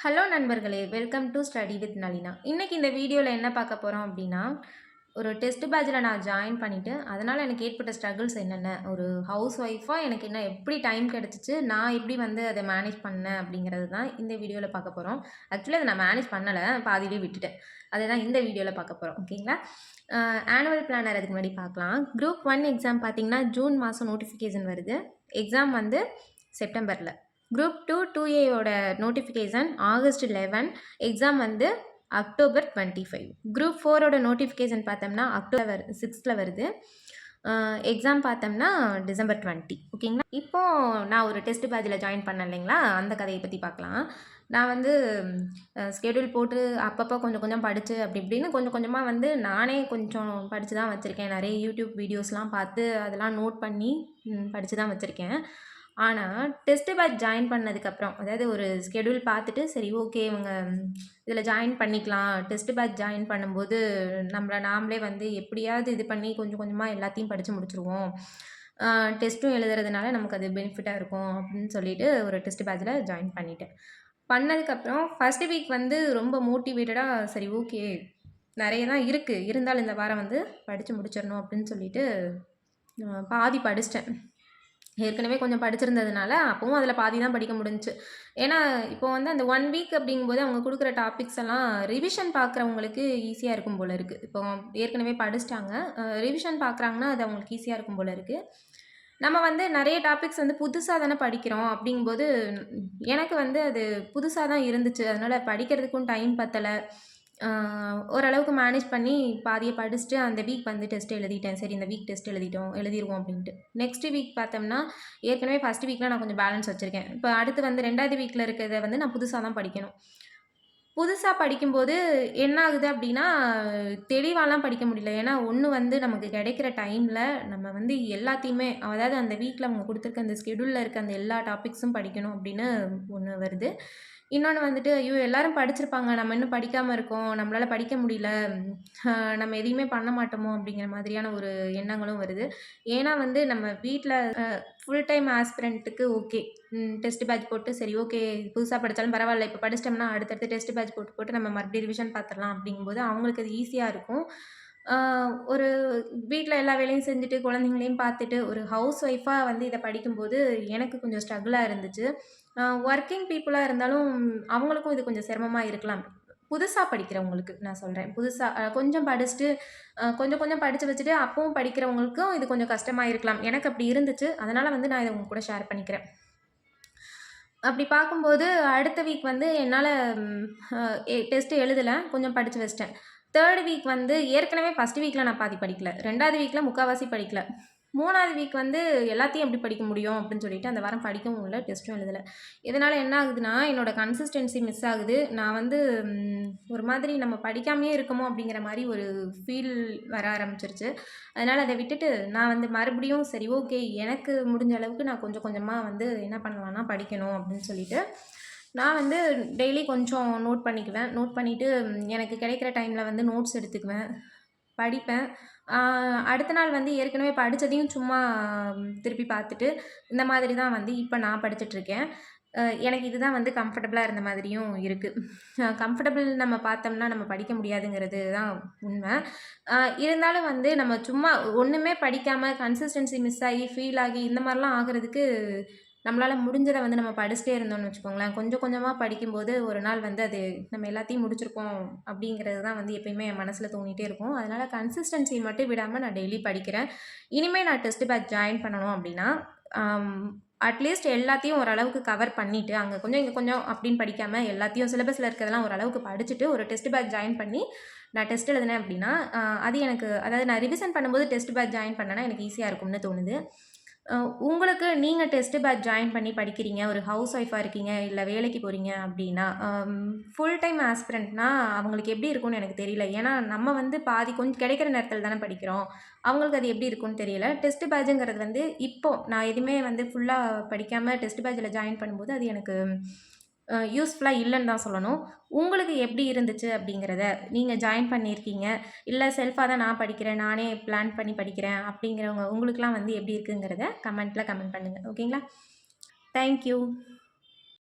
Hello நண்பர்களே, welcome to study with Nalina. இன்னைக்கு இந்த வீடியோவில் என்ன பார்க்க போகிறோம் அப்படின்னா, ஒரு டெஸ்ட் பேட்சில் நான் ஜாயின் பண்ணிவிட்டு அதனால் எனக்கு ஏற்பட்ட ஸ்ட்ரகிள்ஸ் என்னென்ன, ஒரு ஹவுஸ் ஒய்ஃபாக எனக்கு என்ன எப்படி டைம் கிடச்சிச்சு, நான் எப்படி வந்து அதை மேனேஜ் பண்ணேன் அப்படிங்கிறது தான் இந்த வீடியோவில் பார்க்க போகிறோம். ஆக்சுவலி அதை நான் மேனேஜ் பண்ணலை, பாதியிலே விட்டுட்டேன். அதை தான் இந்த வீடியோவில் பார்க்க போகிறோம். ஓகேங்களா? ஆனுவல் பிளானர் அதுக்கு முன்னாடி பார்க்கலாம். குரூப் 1 எக்ஸாம் பார்த்தீங்கன்னா ஜூன் மாதம் நோட்டிஃபிகேஷன் வருது. எக்ஸாம் வந்து செப்டம்பரில். குரூப் 2 2ஏயோட நோட்டிஃபிகேஷன் ஆகஸ்ட் 11, எக்ஸாம் வந்து அக்டோபர் 25. குரூப் 4ஓட நோட்டிஃபிகேஷன் பார்த்தோம்னா அக்டோபர் 6 வருது. எக்ஸாம் பார்த்தோம்னா டிசம்பர் 20. ஓகேங்களா? இப்போது நான் ஒரு டெஸ்ட் பேட்சில் ஜாயின் பண்ணேன் இல்லைங்களா, அந்த கதையை பற்றி பார்க்கலாம். நான் வந்து ஸ்கெடியூல் போட்டு அப்பப்போ கொஞ்சம் கொஞ்சம் படித்து அப்படி இப்படின்னு கொஞ்சம் கொஞ்சமாக வந்து நானே கொஞ்சம் படித்து தான் வச்சுருக்கேன். நிறைய யூடியூப் வீடியோஸ்லாம் பார்த்து அதெல்லாம் நோட் பண்ணி படித்து தான் வச்சுருக்கேன். ஆனால் டெஸ்ட் பேட்ச் ஜாயின் பண்ணதுக்கப்புறம், அதாவது ஒரு ஸ்கெடியூல் பார்த்துட்டு சரி ஓகே இவங்க இதில் ஜாயின் பண்ணிக்கலாம், டெஸ்ட் பேட்ச் ஜாயின் பண்ணும்போது நாமளே வந்து எப்படியாவது இது பண்ணி கொஞ்சம் கொஞ்சமாக எல்லாத்தையும் படித்து முடிச்சுருவோம், டெஸ்ட்டும் எழுதுறதுனால நமக்கு அது பெனிஃபிட்டாக இருக்கும் அப்படின்னு சொல்லிட்டு ஒரு டெஸ்ட் பேட்சில் ஜாயின் பண்ணிட்டேன். பண்ணதுக்கப்புறம் ஃபஸ்ட்டு வீக் வந்து ரொம்ப மோட்டிவேட்டடாக சரி ஓகே நிறைய தான் இருக்குது, இருந்தாலும் இந்த வாரம் வந்து படித்து முடிச்சிடணும் அப்படின்னு சொல்லிட்டு பாதி படிச்சிட்டேன். ஏற்கனவே கொஞ்சம் படிச்சிருந்ததுனால அப்பவும் அதில் பாதி தான் படிக்க முடிஞ்சுச்சு. ஏன்னா இப்போ வந்து அந்த 1 வீக் அப்படிங்கும்போது அவங்க கொடுக்குற டாபிக்ஸ் எல்லாம் ரிவிஷன் பார்க்குறவங்களுக்கு ஈஸியாக இருக்கும் போல் இருக்குது. இப்போ ஏற்கனவே படிச்சிட்டாங்க, ரிவிஷன் பார்க்குறாங்கன்னா அது அவங்களுக்கு ஈஸியாக இருக்கும் போல் இருக்குது. நம்ம வந்து நிறைய டாபிக்ஸ் வந்து புதுசாக தானே படிக்கிறோம் அப்படிங்கும்போது எனக்கு வந்து அது புதுசாக தான் இருந்துச்சு. அதனால் படிக்கிறதுக்கும் டைம் பத்தலை. ஓரளவுக்கு மேனேஜ் பண்ணி பாதியை படிச்சுட்டு அந்த வீக் வந்து டெஸ்ட் எழுதிட்டேன். சரி இந்த வீக் டெஸ்ட் எழுதிடுவோம் அப்படின்ட்டு. நெக்ஸ்ட் வீக் பார்த்தோம்னா ஏற்கனவே ஃபஸ்ட் வீக்கில் நான் கொஞ்சம் பேலன்ஸ் வச்சுருக்கேன். இப்போ அடுத்து வந்து 2வது வீக்கில் இருக்கிறத வந்து நான் புதுசாக தான் படிக்கணும். புதுசாக படிக்கும்போது என்ன ஆகுது அப்படின்னா, தெளிவாலாம் படிக்க முடியல. ஏன்னா ஒன்று வந்து நமக்கு கிடைக்கிற டைமில் நம்ம வந்து எல்லாத்தையுமே, அதாவது அந்த வீக்கில் அவங்க கொடுத்துருக்க அந்த ஸ்கெடியூலில் இருக்க அந்த எல்லா டாபிக்ஸும் படிக்கணும் அப்படின்னு ஒன்று வருது. இன்னொன்று வந்துட்டு ஐயோ எல்லாரும் படிச்சிருப்பாங்க, நம்ம இன்னும் படிக்காமல் இருக்கோம், நம்மளால் படிக்க முடியல, நம்ம எதையுமே பண்ண மாட்டோமோ அப்படிங்கிற மாதிரியான ஒரு எண்ணங்களும் வருது. ஏன்னா வந்து நம்ம வீட்டில் ஃபுல் டைம் ஆஸ்பிரண்ட்டுக்கு ஓகே டெஸ்ட் பேட்ச் போட்டு சரி ஓகே புதுசாக படித்தாலும் பரவாயில்ல, இப்போ படிச்சிட்டோம்னா அடுத்தடுத்து டெஸ்ட் பேட்ச் போட்டு நம்ம மறுபடியும் ரிவிஷன் பார்த்துடலாம் அப்படிங்கும்போது அவங்களுக்கு அது ஈஸியாக இருக்கும். ஒரு வீட்டில் எல்லா வேலையும் செஞ்சுட்டு குழந்தைங்களையும் பார்த்துட்டு ஒரு ஹவுஸ் ஒய்ஃபாக வந்து இதை படிக்கும்போது எனக்கு கொஞ்சம் ஸ்ட்ரகிளாக இருந்துச்சு. ஒர்க்கிங் பீப்புளாக இருந்தாலும் அவங்களுக்கும் இது கொஞ்சம் சிரமமாக இருக்கலாம். புதுசாக படிக்கிறவங்களுக்கு நான் சொல்கிறேன். புதுசாக கொஞ்சம் படிச்சுட்டு கொஞ்சம் கொஞ்சம் படித்து வச்சுட்டு அப்பவும் படிக்கிறவங்களுக்கும் இது கொஞ்சம் கஷ்டமாக இருக்கலாம். எனக்கு அப்படி இருந்துச்சு. அதனால் வந்து நான் இதை உங்க கூட ஷேர் பண்ணிக்கிறேன். அப்படி பார்க்கும்போது அடுத்த வீக் வந்து என்னால் டெஸ்ட் எழுதலை, கொஞ்சம் படித்து வச்சிட்டேன். 3rd வீக் வந்து ஏற்கனவே ஃபஸ்ட் வீக்கில் நான் பாதி படிக்கல, 2வது வீக்கில் முக்கால்வாசி படிக்கல, 3வது வீக் வந்து எல்லாத்தையும் எப்படி படிக்க முடியும் அப்படின்னு சொல்லிட்டு அந்த வாரம் படிக்கவும் இல்லை, டெஸ்ட்டும் எழுதலை. இதனால் என்ன ஆகுதுன்னா என்னோடய கன்சிஸ்டன்சி மிஸ் ஆகுது. நான் வந்து ஒரு மாதிரி நம்ம படிக்காமையே இருக்கமோ அப்படிங்கிற மாதிரி ஒரு ஃபீல் வர ஆரம்பிச்சிருச்சு. அதனால் அதை விட்டுட்டு நான் வந்து மறுபடியும் சரி ஓகே எனக்கு முடிஞ்ச அளவுக்கு நான் கொஞ்சம் கொஞ்சமாக வந்து என்ன பண்ணலான்னா படிக்கணும் அப்படின்னு சொல்லிட்டு நான் வந்து டெய்லி கொஞ்சம் நோட் பண்ணிக்குவேன். நோட் பண்ணிவிட்டு எனக்கு கிடைக்கிற டைமில் வந்து நோட்ஸ் எடுத்துக்குவேன், படிப்பேன். அடுத்த நாள் வந்து ஏற்கனவே படித்ததையும் சும்மா திருப்பி பார்த்துட்டு இந்த மாதிரி தான் வந்து இப்போ நான் படிச்சுட்ருக்கேன். எனக்கு இதுதான் வந்து கம்ஃபர்டபுளாக இருந்த மாதிரியும் இருக்குது. கம்ஃபர்டபுள் நம்ம பார்த்தோம்னா நம்ம படிக்க முடியாதுங்கிறது தான் உண்மை. இருந்தாலும் வந்து நம்ம சும்மா ஒன்றுமே படிக்காமல் கன்சிஸ்டன்சி மிஸ் ஆகி ஃபீல் ஆகி இந்த மாதிரிலாம் ஆகிறதுக்கு நம்மளால் முடிஞ்சதை வந்து நம்ம படிச்சுட்டே இருந்தோம்னு வச்சுக்கோங்களேன், கொஞ்சம் கொஞ்சமாக படிக்கும்போது ஒரு நாள் வந்து அது நம்ம எல்லாத்தையும் முடிச்சிருப்போம் அப்படிங்கிறது தான் வந்து எப்பயுமே என் மனசில் தோணிகிட்டே இருக்கும். அதனால் கன்சிஸ்டன்சி மட்டும் விடாமல் நான் டெய்லி படிக்கிறேன். இனிமேல் நான் டெஸ்ட் பேட்ச் ஜாயின் பண்ணணும் அப்படின்னா அட்லீஸ்ட் எல்லாத்தையும் ஓரளவுக்கு கவர் பண்ணிவிட்டு அங்கே கொஞ்சம் இங்கே கொஞ்சம் அப்படின்னு படிக்காமல் எல்லாத்தையும் சிலபஸில் இருக்கிறதெல்லாம் ஓரளவுக்கு படிச்சுட்டு ஒரு டெஸ்ட் பேட்ச் ஜாயின் பண்ணி நான் டெஸ்ட் எழுதினேன் அப்படின்னா அது எனக்கு, அதாவது நான் ரிவிஷன் பண்ணும்போது டெஸ்ட் பேட்ச் ஜாயின் பண்ணேன்னா எனக்கு ஈஸியாக இருக்கும்னு தோணுது. உங்களுக்கு நீங்கள் டெஸ்ட் பேட்ச் ஜாயின் பண்ணி படிக்கிறீங்க, ஒரு ஹவுஸ் ஒய்ஃபாக இருக்கீங்க, இல்லை வேலைக்கு போகிறீங்க அப்படின்னா ஃபுல் டைம் ஆஸ்பிரண்ட்னா அவங்களுக்கு எப்படி இருக்கும்னு எனக்கு தெரியல. ஏன்னா நம்ம வந்து பாதி கொஞ்சம் கிடைக்கிற நேரத்தில் தானே படிக்கிறோம், அவங்களுக்கு அது எப்படி இருக்கும்னு தெரியல. டெஸ்ட் பேட்சுங்கிறது வந்து இப்போது நான் எதுவுமே வந்து ஃபுல்லாக படிக்காமல் டெஸ்ட் பேட்சில் ஜாயின் பண்ணும்போது அது எனக்கு யூஸ்ஃபுல்லாக இல்லைன்னு தான் சொல்லணும். உங்களுக்கு எப்படி இருந்துச்சு அப்படிங்கிறத நீங்கள் ஜாயின் பண்ணியிருக்கீங்க, இல்லை செல்ஃபாக தான் நான் படிக்கிறேன், நானே பிளான் பண்ணி படிக்கிறேன் அப்படிங்கிறவங்க உங்களுக்குலாம் வந்து எப்படி இருக்குங்கிறத கமெண்ட்டில் கமெண்ட் பண்ணுங்கள். ஓகேங்களா? தேங்க்யூ.